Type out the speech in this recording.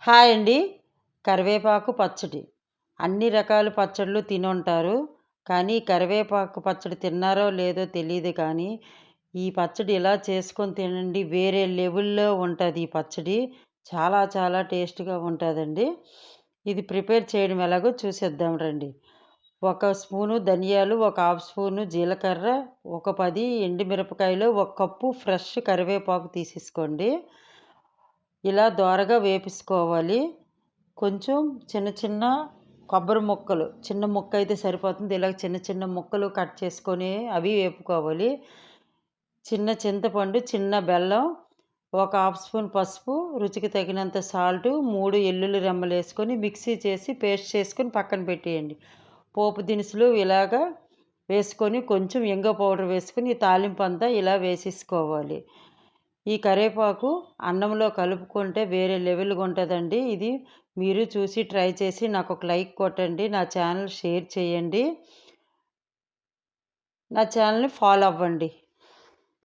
Hi అండి. కరివేపాకు పచ్చడి. అన్ని రకాల పచ్చళ్ళు తినుంటారు. కానీ కరివేపాకు పచ్చడి తిన్నారో లేదో తెలీదు కానీ, ఈ పచ్చడి ఇలా చేసుకొని తినండి. వేరే లెవెల్‌లో ఉంటది ఈ పచ్చడి. చాలా చాలా టేస్ట్‌గా ఉంటదండి. ఇది ప్రిపేర్ చేయడం ఎలాగో చూసేద్దాం రండి. ఒక స్పూను ధనియాలు, ఒక హాఫ్ స్పూను జీలకర్ర, ఒక 10 ఎండుమిరపకాయలు, ఒక కప్పు ఫ్రెష్ కరివేపాకు తీసేసుకోండి. ఇలా దోరగా వేపిసుకోవాలి. కొంచెం చిన్న చిన్న కొబ్బరి ముక్కలు, చిన్న ముక్క అయితే సరిపోతుంది. ఇలా చిన్న చిన్న ముక్కలు కట్ చేసుకొని అవి వేపుకోవాలి. చిన్న చింతపండు, చిన్న బెల్లం, ఒక హాఫ్ స్పూన్ పసుపు, రుచికి తగినంత సాల్టు, 3 ఎల్లుల్లి రెమ్మలేసుకొని మిక్సీ చేసి పేస్ట్ చేసుకొని పక్కన పెట్టేయండి. పోపు దినుసులు ఇలాగా వేసుకొని కొంచెం ఇంగువ పౌడర్ వేసుకొని ఈ తాలింపంతా ఇలా వేసేసుకోవాలి. ఈ కరివేపాకు అన్నంలో కలుపుకుంటే వేరే లెవెల్‌గా ఉంటదండి. ఇది మీరు చూసి ట్రై చేసి నాకొక లైక్ కొట్టండి. నా ఛానల్ షేర్ చేయండి. నా ఛానల్‌ని ఫాలో అవ్వండి.